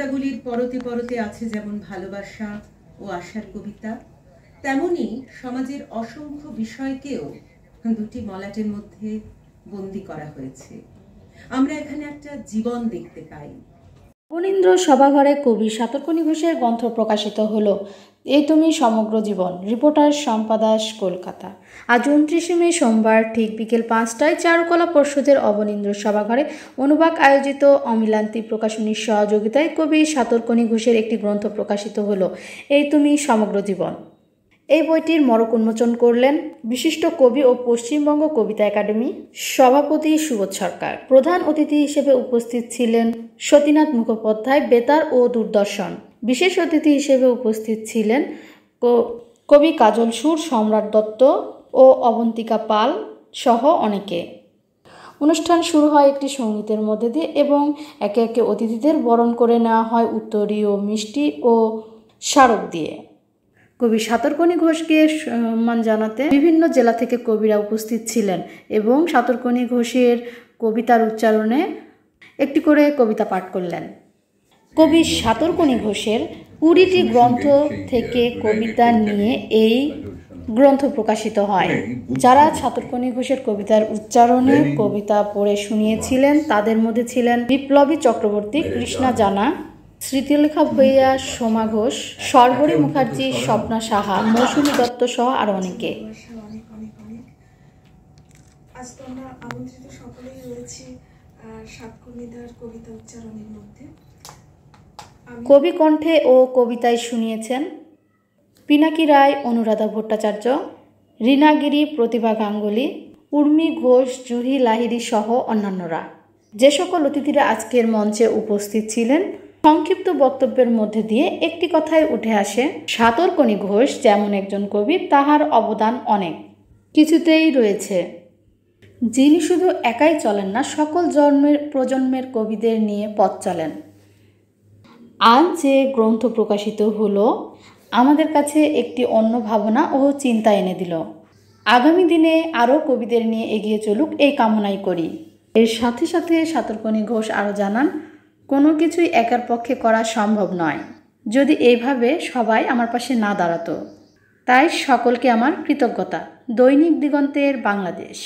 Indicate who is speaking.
Speaker 1: কবিতাগুলির পরতে পরতে আছে যেমন ভালোবাসা ও আশার কবিতা, তেমনি সমাজের অসংখ্য বিষয়কেও দুটি মলাটের মধ্যে বন্দী করা হয়েছে। আমরা এখানে একটা জীবন দেখতে পাই।
Speaker 2: অবনীন্দ্র সভাঘরে কবি সাতকর্ণী ঘোষের গ্রন্থ প্রকাশিত হলো এই তুমি সমগ্র জীবন। রিপোর্টার শম্পা দাস, কলকাতা। আজ 29 মে সোমবার ঠিক বিকেল 5টায় চারুকলা পর্ষদের অবনীন্দ্র সভাঘরে অনুবাদ আয়োজিত অমিলান্তি প্রকাশনীর সহযোগিতায় কবি সাতকর্ণী ঘোষের একটি গ্রন্থ প্রকাশিত হলো এই তুমি সমগ্র জীবন। এই বইটির মরক উন্মোচন করলেন বিশিষ্ট কবি ও পশ্চিমবঙ্গ কবিতা একাডেমি সভাপতি সুবোধ সরকার। প্রধান অতিথি হিসেবে উপস্থিত ছিলেন সতীনাথ মুখোপাধ্যায়, বেতার ও দূরদর্শন। বিশেষ অতিথি হিসেবে উপস্থিত ছিলেন কবি কাজল সুর, সম্রাট দত্ত ও অবন্তিকা পাল সহ অনেকে। অনুষ্ঠান শুরু হয় একটি সঙ্গীতের মধ্যে দিয়ে এবং একে একে অতিথিদের বরণ করে নেওয়া হয় উত্তরীয় মিষ্টি ও স্মারক দিয়ে। কবি সাতকর্ণী ঘোষকে সম্মান জানাতে বিভিন্ন জেলা থেকে কবিরা উপস্থিত ছিলেন এবং সাতকর্ণী ঘোষের কবিতার উচ্চারণে একটি করে কবিতা পাঠ করলেন। কবি সাতকর্ণী ঘোষের 20টি গ্রন্থ থেকে কবিতা নিয়ে এই গ্রন্থ প্রকাশিত হয়। যারা সাতকর্ণী ঘোষের কবিতার উচ্চারণে কবিতা পড়ে শুনিয়েছিলেন তাদের মধ্যে ছিলেন বিপ্লবী চক্রবর্তী, কৃষ্ণা জানা, স্মৃতিলেখা ভূঁইয়া, সোমা ঘোষ, সর্বরী মুখার্জি, স্বপ্না সাহা, মৌসুমী দত্ত সহ আরো অনেকে।
Speaker 3: আজ তো আমরা আমন্ত্রিত সকলেই রয়েছি সাতকর্ণীদার কবিতা উচ্চারণের মধ্যে।
Speaker 2: কবি কণ্ঠে ও কবিতায় শুনিয়েছেন পিনাকি রায়, অনুরাধা ভট্টাচার্য, রীনা গিরি, প্রতিভা গাঙ্গুলি, উর্মি ঘোষ, জুহি লাহিড়ী সহ অন্যান্যরা। যে সকল অতিথিরা আজকের মঞ্চে উপস্থিত ছিলেন, সংক্ষিপ্ত বক্তব্যের মধ্যে দিয়ে একটি কথাই উঠে আসে, সাতকর্ণী ঘোষ যেমন একজন কবি, তাহার অবদান অনেক কিছুতেই রয়েছে। যিনি শুধু একাই চলেন না, সকল প্রজন্মের কবিদের নিয়ে পথ চলেন। আজ যে গ্রন্থ প্রকাশিত হলো আমাদের কাছে একটি অন্য ভাবনা ও চিন্তা এনে দিল। আগামী দিনে আরও কবিদের নিয়ে এগিয়ে চলুক এই কামনাই করি। এর সাথে সাথে সাতকর্ণী ঘোষ আরও জানান, কোনো কিছুই একার পক্ষে করা সম্ভব নয় যদি এইভাবে সবাই আমার পাশে না দাঁড়াতো। তাই সকলকে আমার কৃতজ্ঞতা। দৈনিক দিগন্তের, বাংলাদেশ।